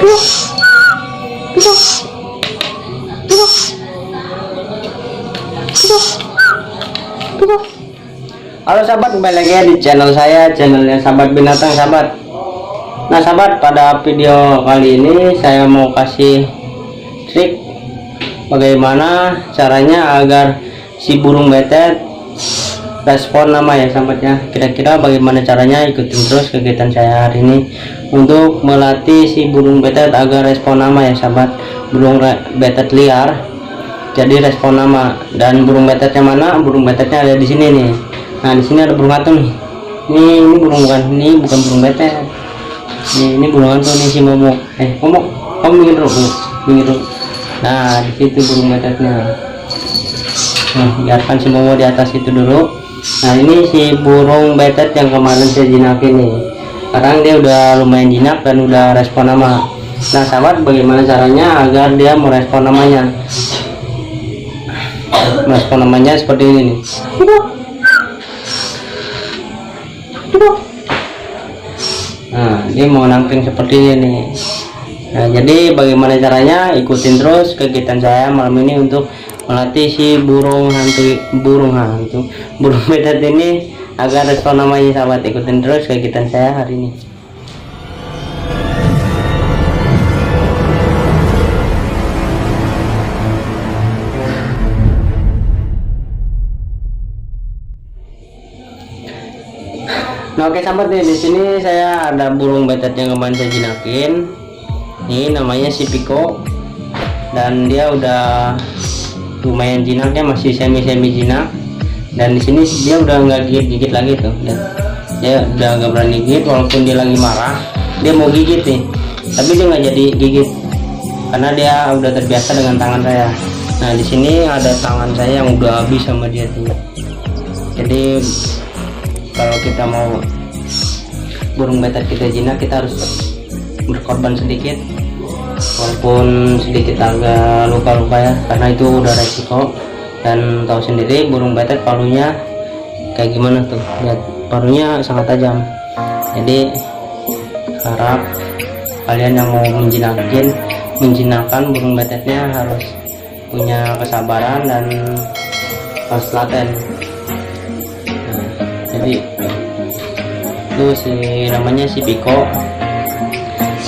Halo sahabat, kembali lagi di channel saya, channelnya Sahabat Binatang sahabat. Nah sahabat, pada video kali ini saya mau kasih trik bagaimana caranya agar si burung betet respon nama ya sahabat ya. Kira-kira bagaimana caranya, ikutin terus kegiatan saya hari ini untuk melatih si burung betet agar respon nama ya sahabat. Burung betet liar jadi respon nama, dan burung betetnya mana? Burung betetnya ada di sini nih. Nah di sini ada burung hantu nih. Ini burung bukan burung betet. Ini burung hantu nih, si Momo. Momo, kamu minggir dulu, minggir dulu. Nah di situ burung betetnya. Nah biarkan si Momo di atas itu dulu. Nah ini si burung betet yang kemarin saya jinakin nih. Sekarang dia udah lumayan jinak dan udah respon nama. Nah sahabat, bagaimana caranya agar dia merespon namanya? Merespon namanya seperti ini nih. Nah dia mau namping seperti ini nih. Nah jadi bagaimana caranya, ikutin terus kegiatan saya malam ini untuk melatih si burung betet ini agar respon namanya sahabat. Ikutin terus kegiatan saya hari ini. Nah oke sahabat nih, di sini saya ada burung betet yang kemarin saya jinakin. Ini namanya si Piko, dan dia udah lumayan jinaknya, masih semi jinak. Dan di sini dia udah nggak gigit lagi tuh, dia udah nggak berani gigit. Walaupun dia lagi marah, dia mau gigit nih, tapi dia nggak jadi gigit karena dia udah terbiasa dengan tangan saya. Nah di sini ada tangan saya yang udah habis sama dia tuh. Jadi kalau kita mau burung betet kita jinak, kita harus berkorban sedikit, walaupun sedikit agak luka-luka ya, karena itu udah resiko. Dan tahu sendiri burung betet palunya kayak gimana tuh, lihat palunya sangat tajam. Jadi harap kalian yang mau menjinakkan burung betetnya harus punya kesabaran dan harus telaten. Jadi itu namanya si Piko.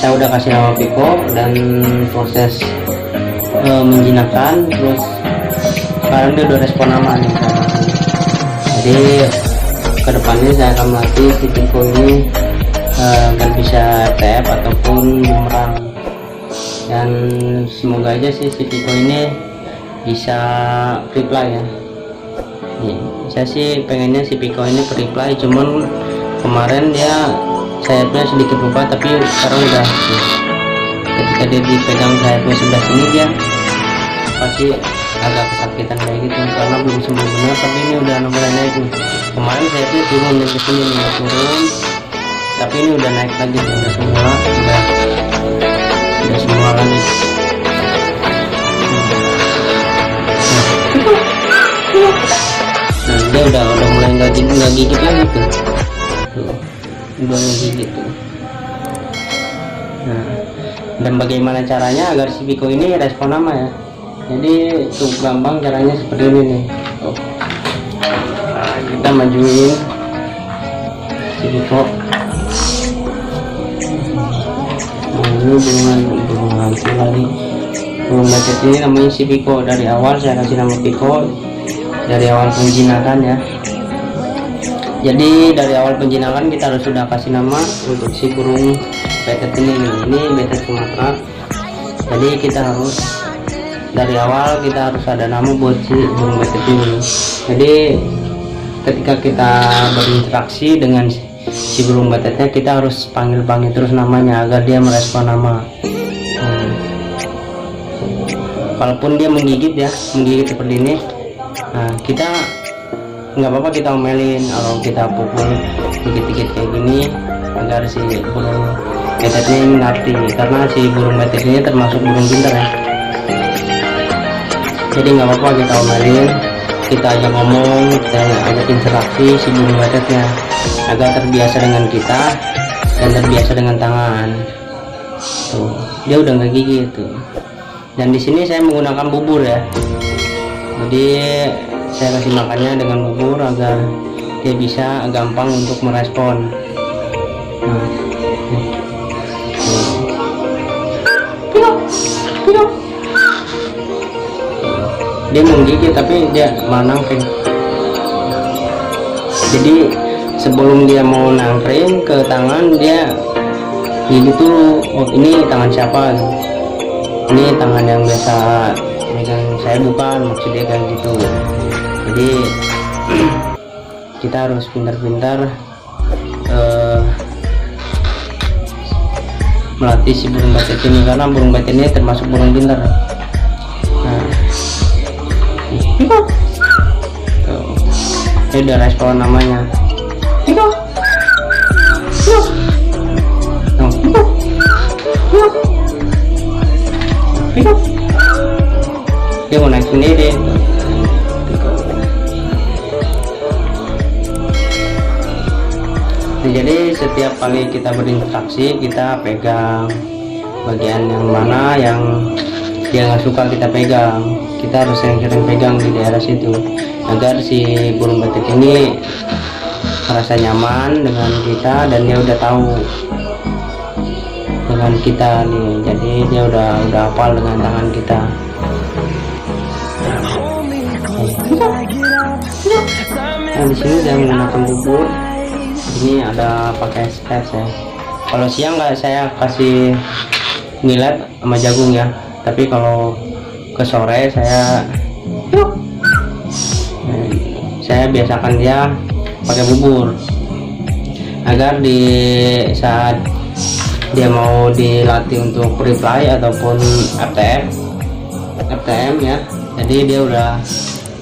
Saya udah kasih nama Piko dan proses menjinakkan, terus sekarang dia udah respon nama nih. Jadi kedepannya saya akan melatih si Piko ini agar bisa TF ataupun bumerang, dan semoga aja sih si Piko ini bisa reply ya. Saya sih pengennya si Piko ini reply, cuman kemarin dia sayapnya sedikit lupa, tapi sekarang udah ketika dia dipegang sayapnya sebelah sini dia pasti agak kesakitan kayak gitu karena belum sembuh benar. Tapi ini udah mulai naik nih. Kemarin sayapnya turun dari sini nih, turun, tapi ini udah naik lagi, udah semula lagi. Nah dia udah mulai nggak gigit lagi tuh, udah nggak gigit tuh. Nah dan bagaimana caranya agar si Piko ini respon nama ya? Jadi cukup gampang caranya, seperti ini nih. Nah, kita majuin si Piko. Nah, ini burung hantu lagi. Burung betet ini namanya si Piko. Dari awal saya kasih nama Piko, dari awal penjinakan ya. Jadi dari awal penjinakan kita harus sudah kasih nama untuk si burung betet ini. Ini betet Sumatera. Jadi kita harus dari awal kita harus ada nama buat si burung betet ini. Jadi ketika kita berinteraksi dengan si burung betetnya, kita harus panggil terus namanya agar dia merespon nama. Walaupun dia menggigit seperti ini, nah kita nggak apa-apa kita omelin atau kita pukul dikit-dikit kayak gini agar si burung betetnya ini ngerti, karena si burung betet ini termasuk burung pintar ya. Jadi nggak apa-apa kita omelin, kita aja ngomong, kita ajak interaksi si burung betetnya agar terbiasa dengan kita dan terbiasa dengan tangan tuh. dia udah nggak gigit tuh. Dan di sini saya menggunakan bubur ya, jadi saya kasih makannya dengan bubur agar dia bisa gampang untuk merespon. Nah, dia menggigit tapi dia malah nangkring. Jadi sebelum dia mau nangkring ke tangan, dia gigit dulu. Oh, ini tangan siapa? Ini tangan yang biasa megang saya bukan, maksudnya kayak gitu. Jadi kita harus pintar-pintar melatih si burung batet ini, karena burung batet ini termasuk burung pintar. Nah, ini udah respon namanya. Dia mau naik sendiri. Nah, jadi setiap kali kita berinteraksi, kita pegang bagian yang mana yang dia nggak suka kita pegang. Kita harus sering-sering pegang di daerah situ agar si burung batik ini merasa nyaman dengan kita, dan dia udah tahu dengan kita nih. Jadi dia udah hafal dengan tangan kita. Nah, di sini saya menggunakan bubur. Ini ada pakai space ya. Kalau siang nggak saya kasih millet sama jagung ya, tapi kalau ke sore saya biasakan dia pakai bubur agar di saat dia mau dilatih untuk reply ataupun FTM ya, jadi dia udah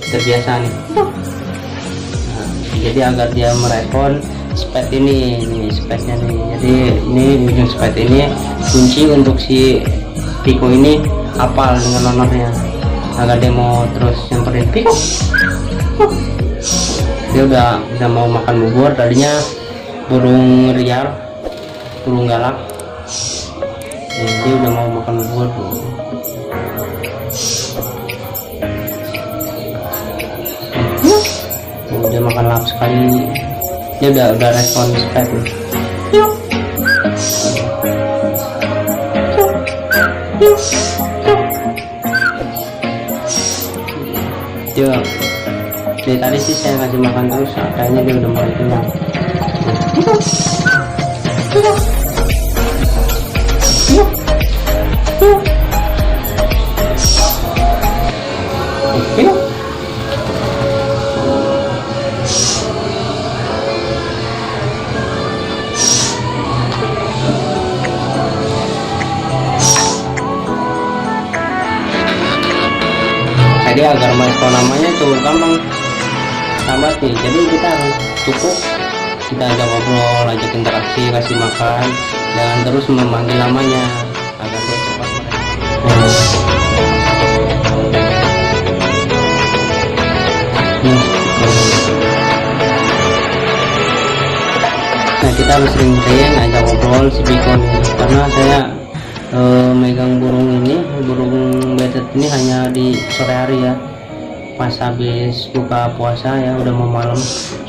terbiasa nih. Nah, jadi agar dia merespon spet ini spetnya nih. Jadi ini ujung spet ini kunci untuk si Piko ini hafal dengan nomornya agar dia mau terus nyamperin Piko. Dia udah mau makan bubur. Tadinya burung liar, burung galak, dia udah mau makan bubur tuh. Dia makan lahap sekali. Dia udah respon spek nih. Dari tadi sih saya ngasih makan terus, kayaknya dia udah mulai kenyang. Jadi agar merespon namanya cukup gampang sahabat nih. Jadi kita harus cukup kita ajak ngobrol, ajak interaksi, kasih makan, jangan terus memanggil namanya agar dia cepat Nah, kita harus sering-sering ajak ngobrol si Piko nih, karena saya megang burung batet ini hanya di sore hari ya, pas habis buka puasa ya, udah mau malam.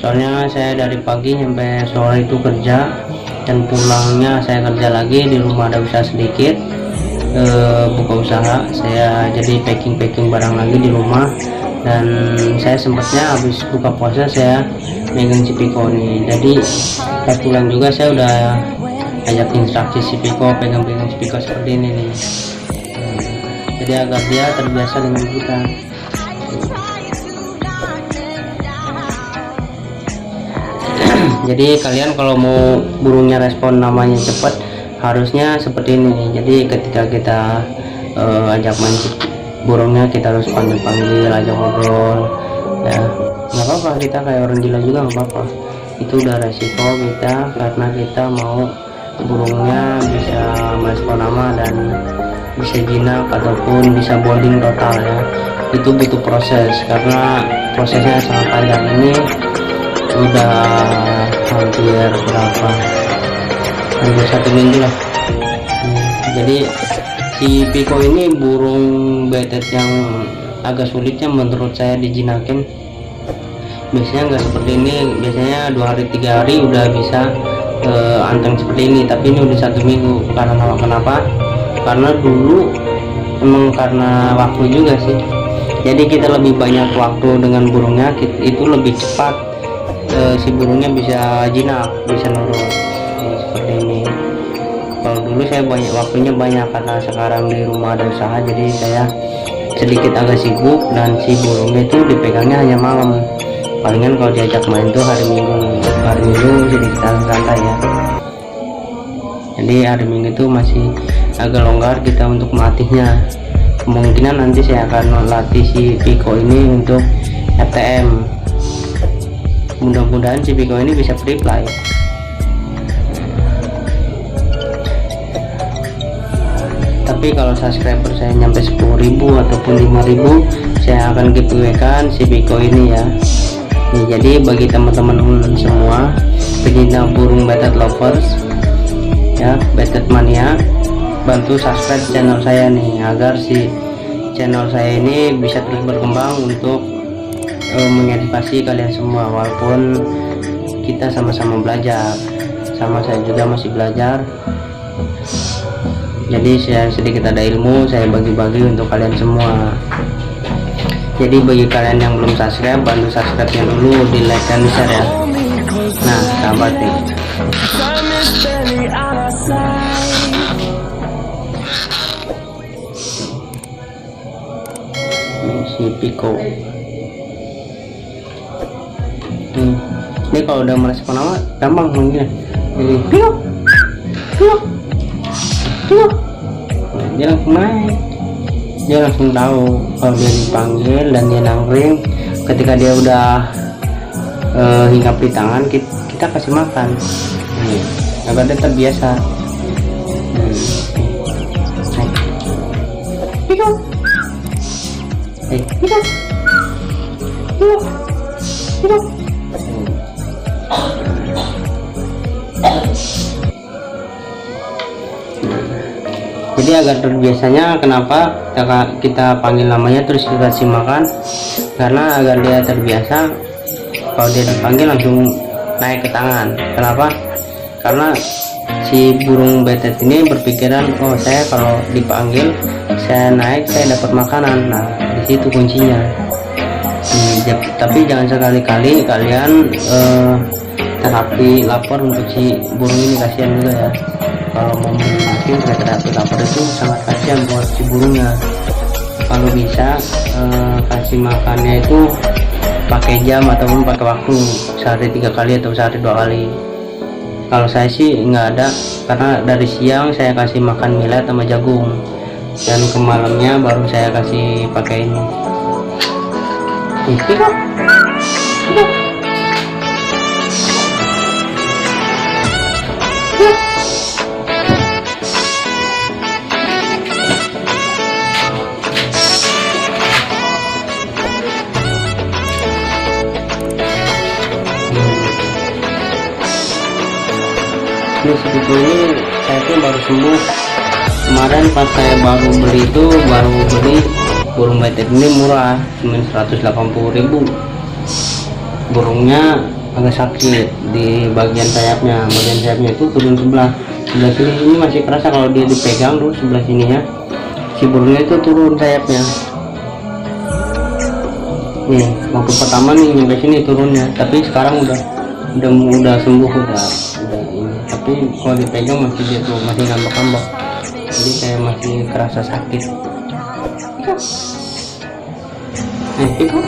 Soalnya saya dari pagi sampai sore itu kerja, dan pulangnya saya kerja lagi, di rumah ada usaha sedikit, buka usaha saya, jadi packing barang lagi di rumah. Dan saya sempatnya habis buka puasa saya megang si Piko nih, jadi pas pulang juga saya udah ajak instruksi si Piko, pegang-pegang si Piko seperti ini nih. Jadi agar dia terbiasa dengan kita. Jadi kalian kalau mau burungnya respon namanya cepat, harusnya seperti ini nih. Jadi ketika kita ajak main burungnya, kita harus panggil, ajak ngobrol ya, nggak apa-apa, kita kayak orang gila juga nggak apa-apa. Itu udah resiko kita, karena kita mau burungnya bisa merespon nama dan bisa jinak ataupun bisa bonding total ya. Itu butuh proses, karena prosesnya sangat panjang. Ini udah hampir berapa, hampir 1 minggu lah. Jadi si Piko ini burung betet yang agak sulitnya menurut saya dijinakin. Biasanya nggak seperti ini, biasanya 2 hari 3 hari udah bisa anteng seperti ini, tapi ini udah 1 minggu. Karena kenapa? Karena dulu emang karena waktu juga sih, jadi kita lebih banyak waktu dengan burungnya, itu lebih cepat si burungnya bisa jinak, bisa nurut seperti ini. Kalau dulu saya waktunya banyak karena sekarang di rumah ada usaha, jadi saya sedikit agak sibuk, dan si burungnya itu dipegangnya hanya malam. Palingan kalau diajak main tuh hari minggu sedikit santai ya. Jadi hari minggu itu masih agak longgar kita untuk melatihnya. Kemungkinan nanti saya akan melatih si Piko ini untuk FTM. Mudah-mudahan si Piko ini bisa free fly. Tapi kalau subscriber saya nyampe 10.000 ataupun 5.000, saya akan giveaway-kan si Piko ini ya. Nih, jadi bagi teman-teman semua pencinta burung betet lovers ya, betet mania, bantu subscribe channel saya nih, agar si channel saya ini bisa terus berkembang untuk mengedukasi kalian semua. Walaupun kita sama-sama belajar, sama saya juga masih belajar, jadi saya sedikit ada ilmu saya bagi-bagi untuk kalian semua. Jadi bagi kalian yang belum subscribe, bantu subscribe-nya dulu, di like dan di share ya. Nah sahabat nih, si Piko ini kalau udah merespon nama gampang manggilnya, jadi Piko Piko Piko, dia langsung naik, dia langsung tahu kalau dia dipanggil dan dia nangkring. Ketika dia udah hinggap di tangan, kita kasih makan agar dia terbiasa. Piko Piko Piko Piko. Jadi agar terbiasanya, kenapa kita panggil namanya terus kita kasih makan, karena agar dia terbiasa kalau dia dipanggil langsung naik ke tangan. Kenapa? Karena si burung betet ini berpikiran, oh saya kalau dipanggil saya naik saya dapat makanan. Nah di situ kuncinya. Tapi jangan sekali-kali kalian terapi lapor untuk si burung ini, kasihan juga ya. Kalau mau mungkin terapi lapor itu sangat kasihan buat si burungnya. Kalau bisa kasih makannya itu pakai jam ataupun pakai waktu, sehari 3 kali atau sehari 2 kali. Kalau saya sih nggak ada, karena dari siang saya kasih makan millet sama jagung, dan ke malamnya baru saya kasih pakai ini. Ini segitu, ini saya tuh baru sembuh kemarin pas saya baru beli burung betet ini murah, cuma 180.000. burungnya agak sakit di bagian sayapnya itu turun sebelah sini. Ini masih kerasa kalau dia dipegang dulu sebelah sini ya, si burungnya itu turun sayapnya. Nih waktu pertama nih sampai sini turunnya, tapi sekarang udah sembuh, udah ini. Tapi kalau dipegang masih dia tuh masih ngambek-ngambek, jadi saya masih kerasa sakit. Piko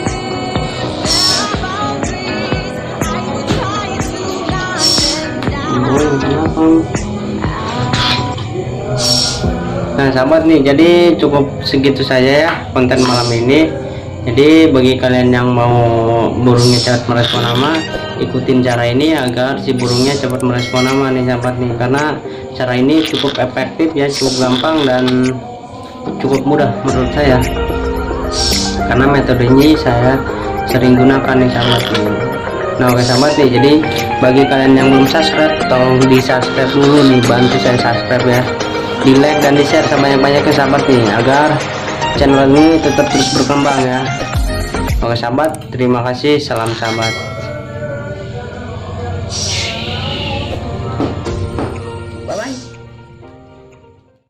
Nah sahabat nih, jadi cukup segitu saja ya konten malam ini. Jadi bagi kalian yang mau burungnya cepat merespon nama, ikutin cara ini agar si burungnya cepat merespon nama nih sahabat nih, karena cara ini cukup efektif ya, cukup gampang dan cukup mudah menurut saya, karena metode ini saya sering gunakan nih sahabat nih. Nah oke sahabat nih, jadi bagi kalian yang belum subscribe, tolong di subscribe dulu nih, bantu saya subscribe ya, di like dan di share sebanyak-banyaknya sahabat nih, agar channel ini tetap terus berkembang ya. Oke sahabat, terima kasih, salam sahabat.